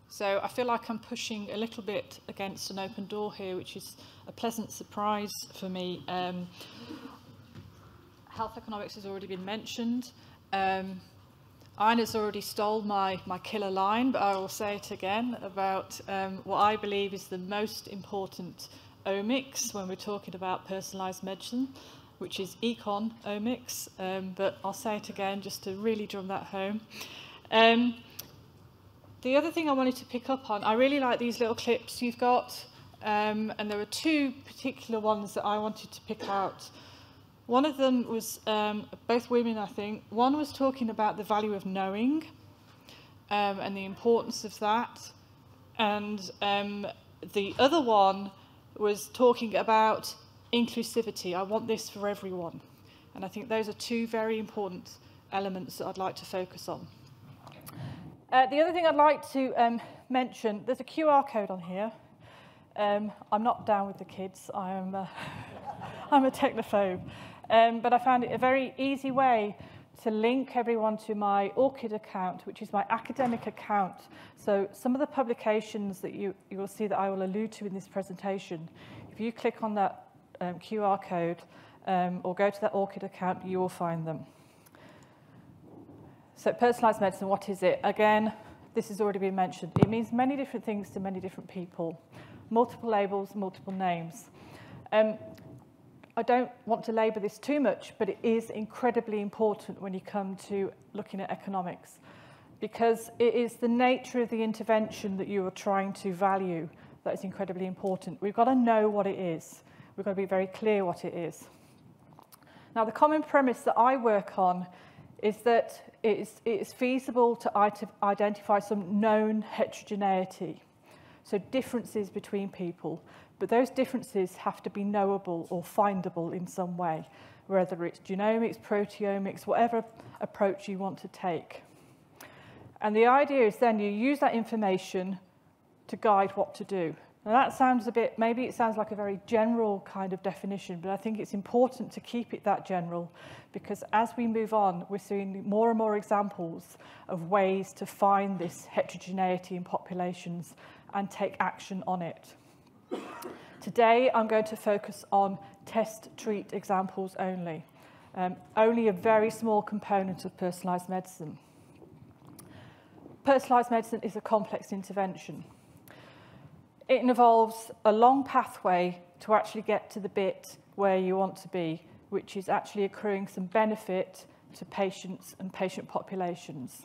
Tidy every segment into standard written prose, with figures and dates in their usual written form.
So I feel like I'm pushing a little bit against an open door here, which is a pleasant surprise for me. Health economics has already been mentioned. Ina's already stole my killer line, but I will say it again about what I believe is the most important omics when we're talking about personalised medicine, which is economics, but I'll say it again just to really drum that home. The other thing I wanted to pick up on, I really like these little clips you've got, and there were two particular ones that I wanted to pick out. One of them was, both women I think, one was talking about the value of knowing and the importance of that, and the other one was talking about inclusivity. I want this for everyone, and I think those are two very important elements that I'd like to focus on. The other thing I'd like to mention, there's a QR code on here. I'm not down with the kids, I'm a technophobe, but I found it a very easy way to link everyone to my ORCID account, which is my academic account. So some of the publications that you will see that I will allude to in this presentation, if you click on that QR code or go to that ORCID account, you will find them. So personalised medicine, what is it? Again, this has already been mentioned. It means many different things to many different people. Multiple labels, multiple names. I don't want to labour this too much, but it is incredibly important when you come to looking at economics, because it is the nature of the intervention that you are trying to value that is incredibly important. We've got to know what it is. We've got to be very clear what it is. Now, the common premise that I work on is that it is feasible to identify some known heterogeneity, so differences between people, but those differences have to be knowable or findable in some way, whether it's genomics, proteomics, whatever approach you want to take. And the idea is then you use that information to guide what to do. Now that sounds a bit, maybe it sounds like a very general kind of definition, but I think it's important to keep it that general, because as we move on, we're seeing more and more examples of ways to find this heterogeneity in populations and take action on it. Today, I'm going to focus on test-treat examples only. Only a very small component of personalised medicine. Personalised medicine is a complex intervention. It involves a long pathway to actually get to the bit where you want to be, which is actually accruing some benefit to patients and patient populations.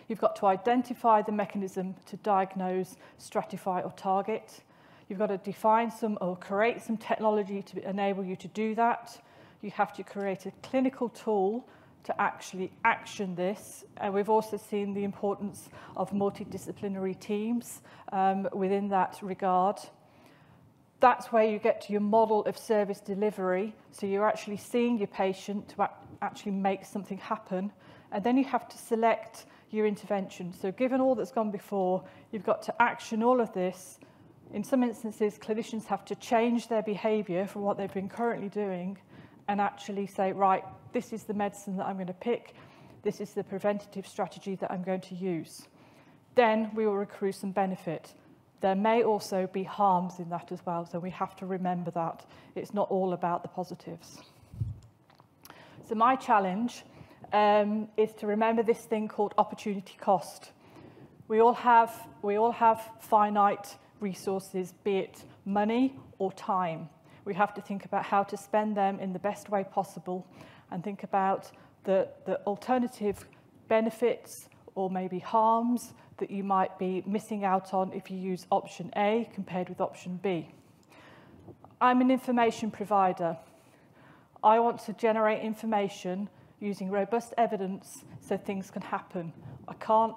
You've got to identify the mechanism to diagnose, stratify, or target. You've got to define some or create some technology to enable you to do that. You have to create a clinical tool to actually action this. And we've also seen the importance of multidisciplinary teams within that regard. That's where you get to your model of service delivery. So you're actually seeing your patient to actually make something happen. And then you have to select your intervention. So given all that's gone before, you've got to action all of this. In some instances, clinicians have to change their behaviour from what they've been currently doing and actually say, right, this is the medicine that I'm going to pick. This is the preventative strategy that I'm going to use. Then we will accrue some benefit. There may also be harms in that as well, so we have to remember that. It's not all about the positives. So my challenge is to remember this thing called opportunity cost. We all have finite resources, be it money or time. We have to think about how to spend them in the best way possible and think about the alternative benefits or maybe harms that you might be missing out on if you use option A compared with option B. I'm an information provider. I want to generate information using robust evidence so things can happen. I can't,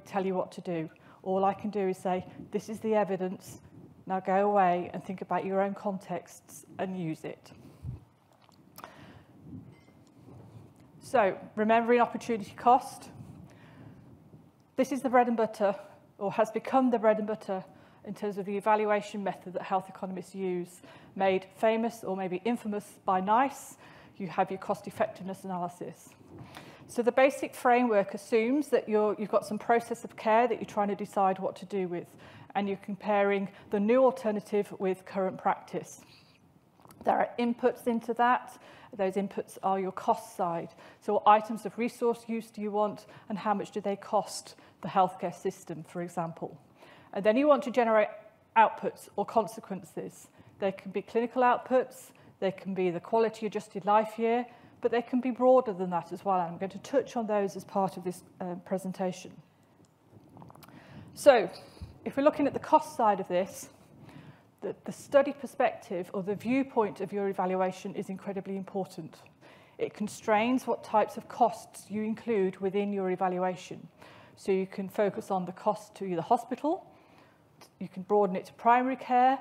tell you what to do. All I can do is say, this is the evidence, now go away and think about your own contexts and use it. So, remembering opportunity cost. This is the bread and butter, or has become the bread and butter in terms of the evaluation method that health economists use, made famous or maybe infamous by NICE. You have your cost effectiveness analysis. So the basic framework assumes that you've got some process of care that you're trying to decide what to do with, and you're comparing the new alternative with current practice. There are inputs into that. Those inputs are your cost side. So what items of resource use do you want, and how much do they cost the healthcare system, for example? And then you want to generate outputs or consequences. They can be clinical outputs, they can be the quality adjusted life year, but they can be broader than that as well. And I'm going to touch on those as part of this presentation. So if we're looking at the cost side of this, the study perspective or the viewpoint of your evaluation is incredibly important. It constrains what types of costs you include within your evaluation. So you can focus on the cost to the hospital, you can broaden it to primary care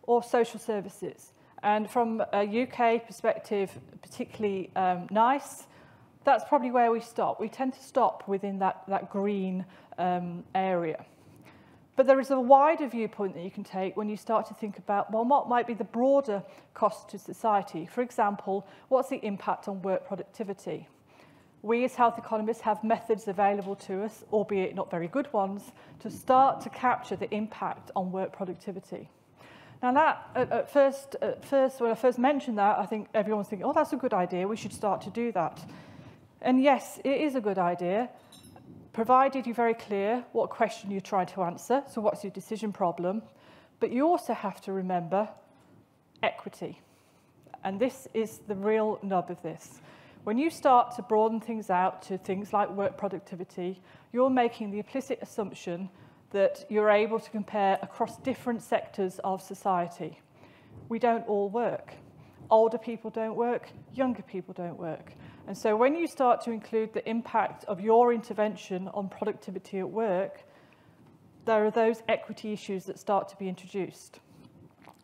or social services. And from a UK perspective, particularly NICE, that's probably where we stop. We tend to stop within that green area. But there is a wider viewpoint that you can take when you start to think about, well, what might be the broader cost to society? For example, what's the impact on work productivity? We as health economists have methods available to us, albeit not very good ones, to start to capture the impact on work productivity. Now that, at first, when I first mentioned that, I think everyone's thinking, oh, that's a good idea, we should start to do that. And yes, it is a good idea, provided you're very clear what question you're trying to answer, so what's your decision problem, but you also have to remember equity. And this is the real nub of this. When you start to broaden things out to things like work productivity, you're making the implicit assumption that you're able to compare across different sectors of society. We don't all work. Older people don't work, younger people don't work. And so when you start to include the impact of your intervention on productivity at work, there are those equity issues that start to be introduced.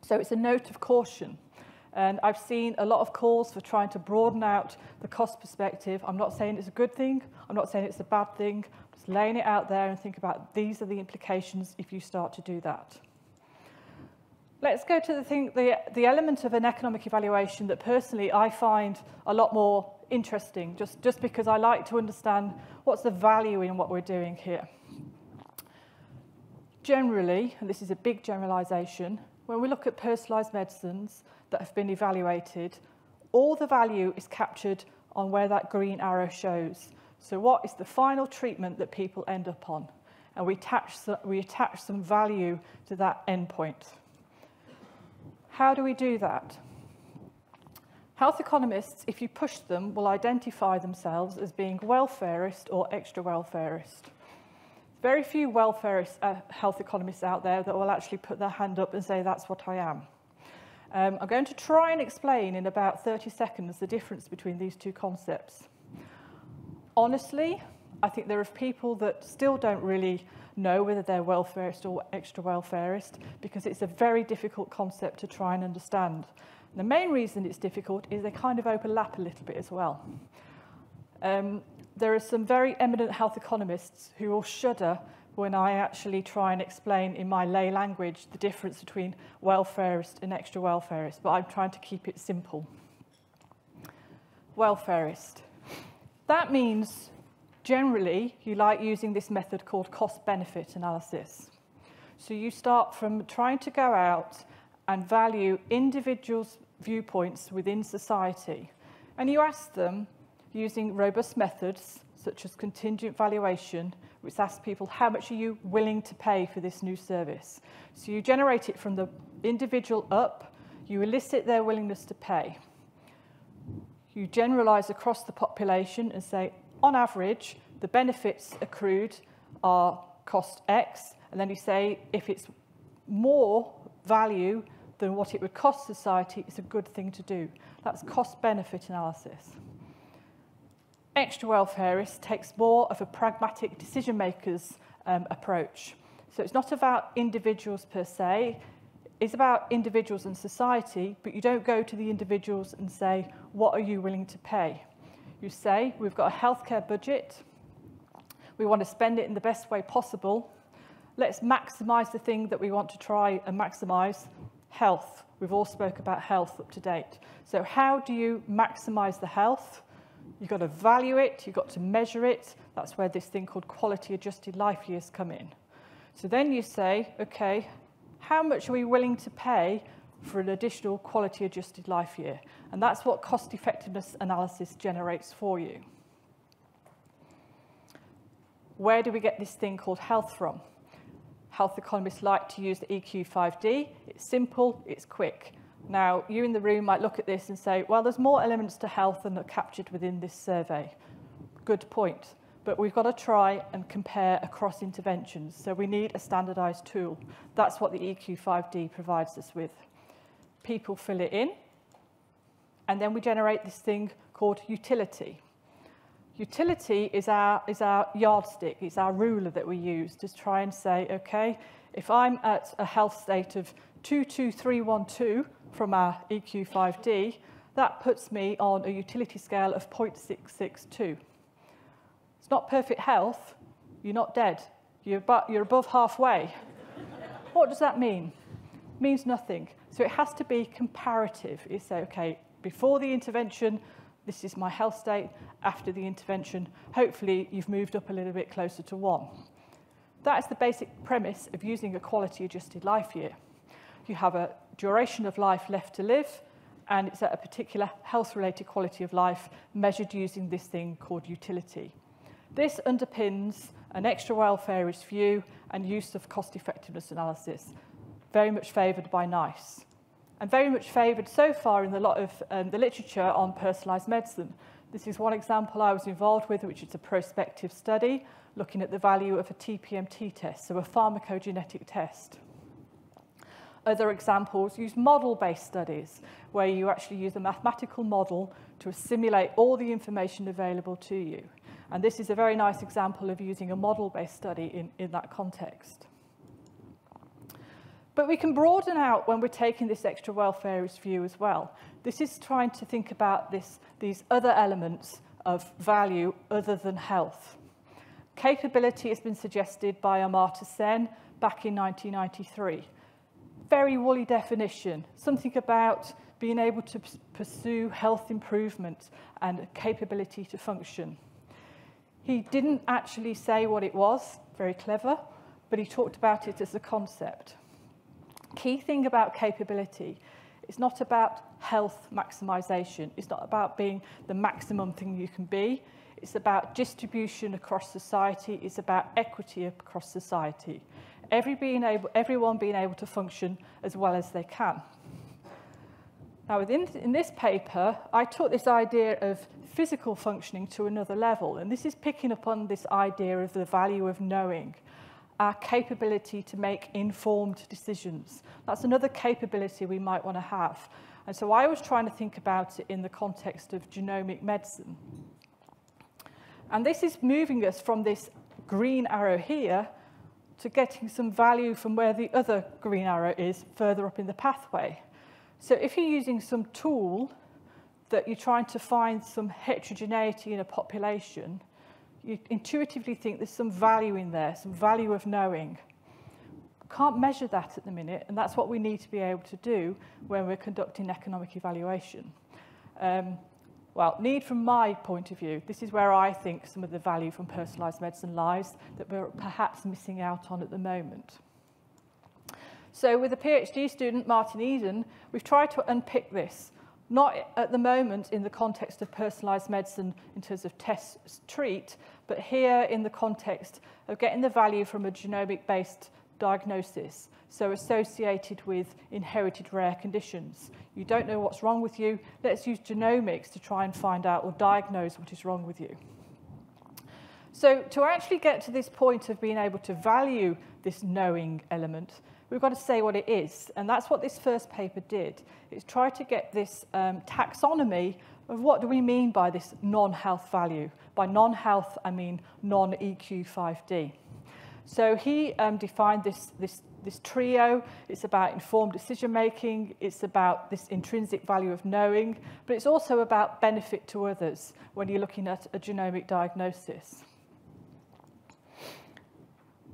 So it's a note of caution. And I've seen a lot of calls for trying to broaden out the cost perspective. I'm not saying it's a good thing. I'm not saying it's a bad thing. I'm just laying it out there and think about these are the implications if you start to do that. Let's go to the element of an economic evaluation that personally I find a lot more interesting, just because I like to understand what's the value in what we're doing here. Generally, and this is a big generalization, when we look at personalised medicines that have been evaluated, all the value is captured on where that green arrow shows. So what is the final treatment that people end up on? And we attach some value to that endpoint. How do we do that? Health economists, if you push them, will identify themselves as being welfarist or extra welfarist. Very few welfarist health economists out there that will actually put their hand up and say, that's what I am. I'm going to try and explain in about 30 seconds the difference between these two concepts. Honestly, I think there are people that still don't really know whether they're welfarist or extra welfarist because it's a very difficult concept to try and understand. And the main reason it's difficult is they kind of overlap a little bit as well. There are some very eminent health economists who will shudder when I actually try and explain in my lay language the difference between welfarist and extra welfarist, but I'm trying to keep it simple. Welfarist. That means generally you like using this method called cost-benefit analysis. So you start from trying to go out and value individuals' viewpoints within society, and you ask them using robust methods such as contingent valuation, which asks people, how much are you willing to pay for this new service? So you generate it from the individual up, you elicit their willingness to pay. You generalize across the population and say, on average, the benefits accrued are cost X, and then you say, if it's more value than what it would cost society, it's a good thing to do. That's cost-benefit analysis. Extra welfarist takes more of a pragmatic decision-maker's approach. So it's not about individuals per se, it's about individuals and society, but you don't go to the individuals and say, what are you willing to pay? You say, we've got a healthcare budget, we want to spend it in the best way possible, let's maximise the thing that we want to try and maximise, health. We've all spoke about health up to date. So how do you maximise the health? You've got to value it, you've got to measure it. That's where this thing called quality adjusted life years come in. So then you say, okay, how much are we willing to pay for an additional quality adjusted life year? And that's what cost effectiveness analysis generates for you. Where do we get this thing called health from? Health economists like to use the EQ5D. It's simple, it's quick. Now, you in the room might look at this and say, well, there's more elements to health than are captured within this survey. Good point. But we've got to try and compare across interventions. So we need a standardized tool. That's what the EQ5D provides us with. People fill it in, and then we generate this thing called utility. Utility is our yardstick, it's our ruler that we use to try and say, okay, if I'm at a health state of 22312 from our EQ5D, that puts me on a utility scale of 0.662. It's not perfect health, you're not dead, you're above halfway. What does that mean? It means nothing. So it has to be comparative. You say, okay, before the intervention, this is my health state. After the intervention, hopefully you've moved up a little bit closer to 1. That is the basic premise of using a quality adjusted life year. You have a duration of life left to live, and it's at a particular health-related quality of life measured using this thing called utility. This underpins an extra welfareist view and use of cost-effectiveness analysis, very much favoured by NICE, and very much favoured so far in a lot of the literature on personalised medicine. This is one example I was involved with, which is a prospective study looking at the value of a TPMT test, so a pharmacogenetic test. Other examples use model-based studies, where you actually use a mathematical model to assimilate all the information available to you. And this is a very nice example of using a model-based study in that context. But we can broaden out when we're taking this extra welfareist view as well. This is trying to think about these other elements of value other than health. Capability has been suggested by Amartya Sen back in 1993. Very woolly definition, something about being able to pursue health improvement and capability to function. He didn't actually say what it was, very clever, but he talked about it as a concept. Key thing about capability, it's not about health maximization. It's not about being the maximum thing you can be. It's about distribution across society. It's about equity across society. Everyone being able to function as well as they can. Now, in this paper, I took this idea of physical functioning to another level, and this is picking up on this idea of the value of knowing, our capability to make informed decisions. That's another capability we might want to have. And so I was trying to think about it in the context of genomic medicine. And this is moving us from this green arrow here to getting some value from where the other green arrow is further up in the pathway. So if you're using some tool that you're trying to find some heterogeneity in a population, you intuitively think there's some value in there, some value of knowing. Can't measure that at the minute, and that's what we need to be able to do when we're conducting economic evaluation. Well, need from my point of view, this is where I think some of the value from personalised medicine lies that we're perhaps missing out on at the moment. So with a PhD student, Martin Eden, we've tried to unpick this, not at the moment in the context of personalised medicine in terms of test, treat, but here in the context of getting the value from a genomic-based diagnosis, so associated with inherited rare conditions. You don't know what's wrong with you, let's use genomics to try and find out or diagnose what is wrong with you. So to actually get to this point of being able to value this knowing element, we've got to say what it is, and that's what this first paper did. It's try to get this taxonomy of what do we mean by this non-health value. By non-health, I mean non-EQ5D. So he defined this trio. It's about informed decision-making. It's about this intrinsic value of knowing. But it's also about benefit to others when you're looking at a genomic diagnosis.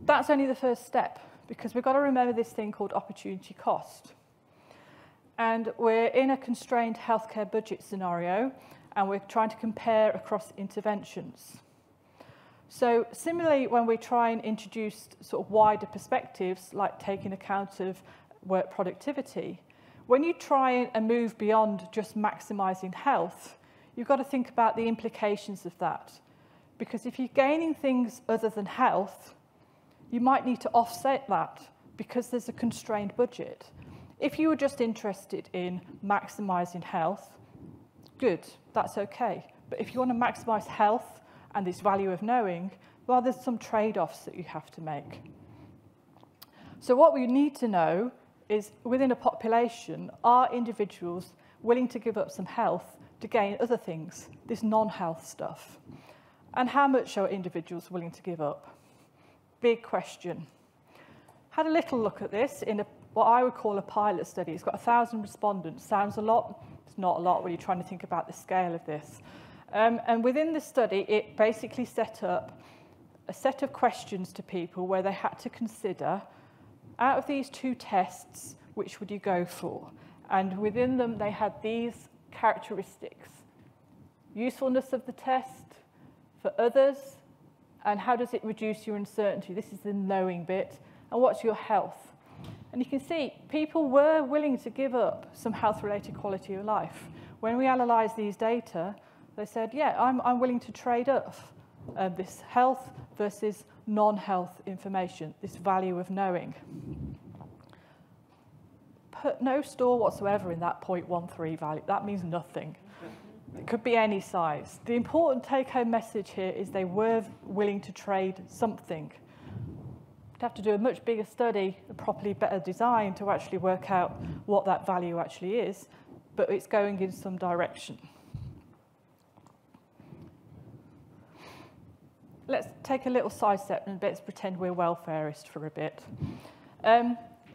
That's only the first step, because we've got to remember this thing called opportunity cost. And we're in a constrained healthcare budget scenario, and we're trying to compare across interventions. So similarly, when we try and introduce sort of wider perspectives, like taking account of work productivity, when you try and move beyond just maximising health, you've got to think about the implications of that. Because if you're gaining things other than health, you might need to offset that because there's a constrained budget. If you were just interested in maximising health, good, that's okay. But if you want to maximise health and this value of knowing, well, there's some trade-offs that you have to make. So what we need to know is, within a population, are individuals willing to give up some health to gain other things, this non-health stuff? And how much are individuals willing to give up? Big question. Had a little look at this in what I would call a pilot study. It's got 1,000 respondents. Sounds a lot. It's not a lot when you're trying to think about the scale of this. And within the study, it basically set up a set of questions to people where they had to consider, out of these two tests, which would you go for? And within them, they had these characteristics: usefulness of the test for others, and how does it reduce your uncertainty? This is the knowing bit. And what's your health? And you can see people were willing to give up some health-related quality of life. When we analysed these data, they said, yeah, I'm willing to trade off this health versus non-health information, this value of knowing. Put no store whatsoever in that 0.13 value. That means nothing. It could be any size. The important take-home message here is they were willing to trade something. You'd have to do a much bigger study, a properly better design, to actually work out what that value actually is, but it's going in some direction. Let's take a little sidestep and let's pretend we're welfarist for a bit.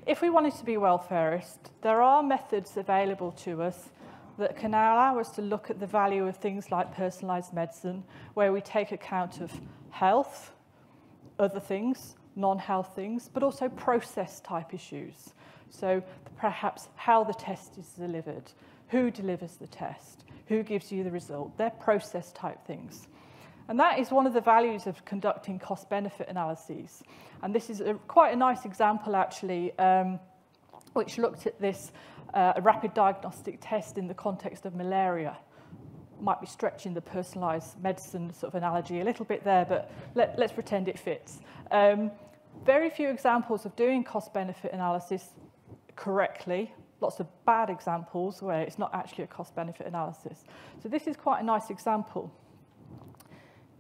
If we wanted to be welfarist, there are methods available to us that can allow us to look at the value of things like personalised medicine, where we take account of health, other things, non-health things, but also process-type issues. So perhaps how the test is delivered, who delivers the test, who gives you the result. They're process-type things. And that is one of the values of conducting cost-benefit analyses. And this is quite a nice example, actually, which looked at this a rapid diagnostic test in the context of malaria. Might be stretching the personalised medicine sort of analogy a little bit there, but let's pretend it fits. Very few examples of doing cost-benefit analysis correctly. Lots of bad examples where it's not actually a cost-benefit analysis. So this is quite a nice example.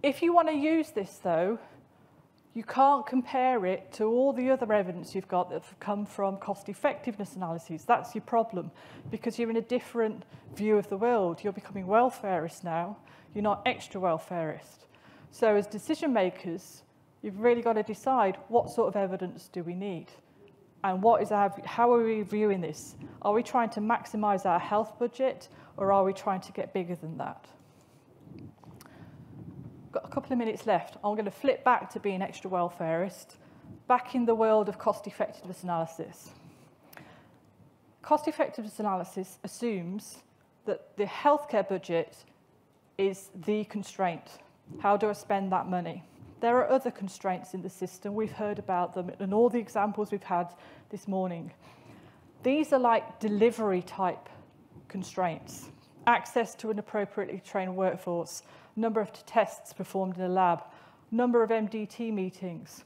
If you want to use this, though, you can't compare it to all the other evidence you've got that have come from cost-effectiveness analyses. That's your problem, because you're in a different view of the world. You're becoming welfarist now. You're not extra welfarist. So as decision makers, you've really got to decide what sort of evidence do we need, and how are we viewing this? Are we trying to maximise our health budget, or are we trying to get bigger than that? Got a couple of minutes left. I'm going to flip back to being extra welfarist, back in the world of cost-effectiveness analysis. Cost-effectiveness analysis assumes that the healthcare budget is the constraint. How do I spend that money? There are other constraints in the system. We've heard about them in all the examples we've had this morning. These are like delivery-type constraints. Access to an appropriately trained workforce, number of tests performed in a lab, number of MDT meetings.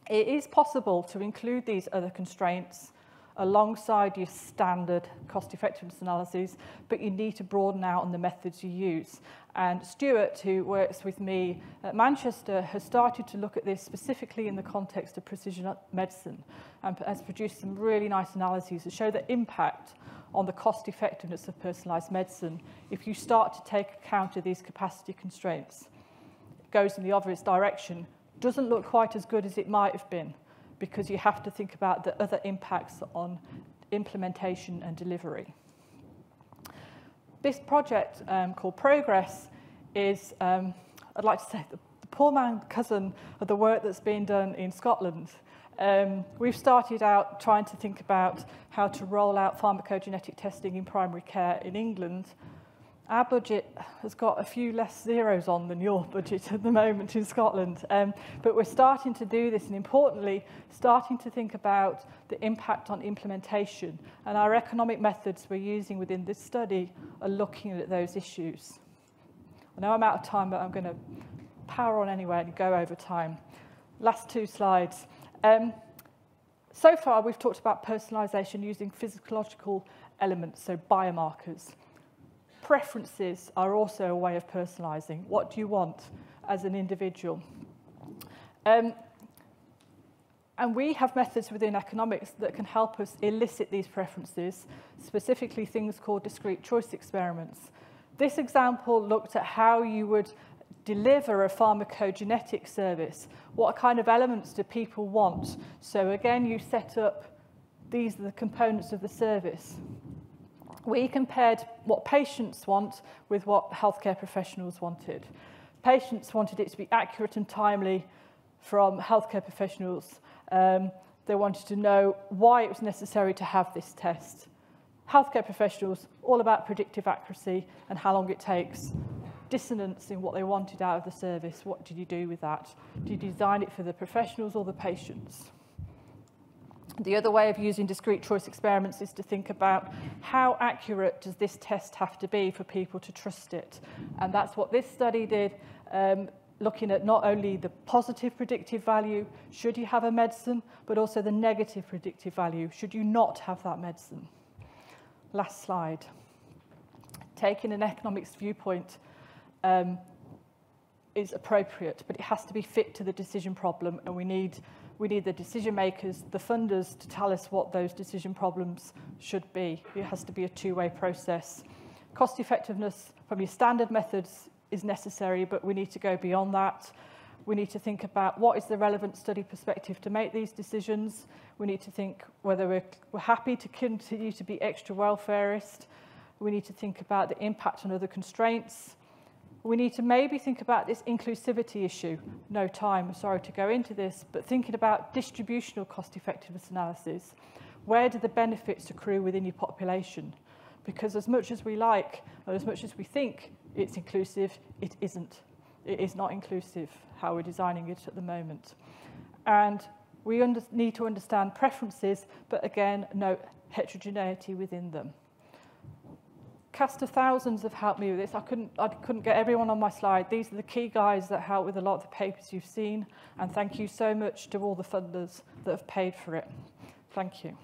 It is possible to include these other constraints alongside your standard cost-effectiveness analyses, but you need to broaden out on the methods you use. And Stuart, who works with me at Manchester, has started to look at this specifically in the context of precision medicine, and has produced some really nice analyses that show the impact on the cost-effectiveness of personalised medicine if you start to take account of these capacity constraints. It goes in the obvious direction. Doesn't look quite as good as it might have been, because you have to think about the other impacts on implementation and delivery. This project called Progress is, I'd like to say, the poor man cousin of the work that's being done in Scotland. We've started out trying to think about how to roll out pharmacogenetic testing in primary care in England. Our budget has got a few less zeros on than your budget at the moment in Scotland. But we're starting to do this, and importantly, starting to think about the impact on implementation. And our economic methods we're using within this study are looking at those issues. I know I'm out of time, but I'm going to power on anyway and go over time. Last two slides. So far, we've talked about personalisation using physiological elements, so biomarkers. Preferences are also a way of personalising. What do you want as an individual? And we have methods within economics that can help us elicit these preferences, specifically things called discrete choice experiments. This example looked at how you would deliver a pharmacogenetic service. What kind of elements do people want? So again, you set up, these are the components of the service. We compared what patients want with what healthcare professionals wanted. Patients wanted it to be accurate and timely from healthcare professionals. They wanted to know why it was necessary to have this test. Healthcare professionals, all about predictive accuracy and how long it takes. Dissonance in what they wanted out of the service. What did you do with that? Did you design it for the professionals or the patients? The other way of using discrete choice experiments is to think about how accurate does this test have to be for people to trust it. And that's what this study did, looking at not only the positive predictive value, should you have a medicine, but also the negative predictive value, should you not have that medicine. Last slide. Taking an economics viewpoint is appropriate, but it has to be fit to the decision problem, and we need the decision makers, the funders, to tell us what those decision problems should be. It has to be a two-way process. Cost effectiveness from your standard methods is necessary, but we need to go beyond that. We need to think about what is the relevant study perspective to make these decisions. We need to think whether we're happy to continue to be extra welfarist. We need to think about the impact on other constraints. We need to maybe think about this inclusivity issue. No time, sorry to go into this, but thinking about distributional cost effectiveness analysis. Where do the benefits accrue within your population? Because as much as we like, or as much as we think it's inclusive, it isn't. It is not inclusive, how we're designing it at the moment. And we need to understand preferences, but again, note heterogeneity within them. Cast of thousands have helped me with this. I couldn't get everyone on my slide. These are the key guys that help with a lot of the papers you've seen. And thank you so much to all the funders that have paid for it. Thank you.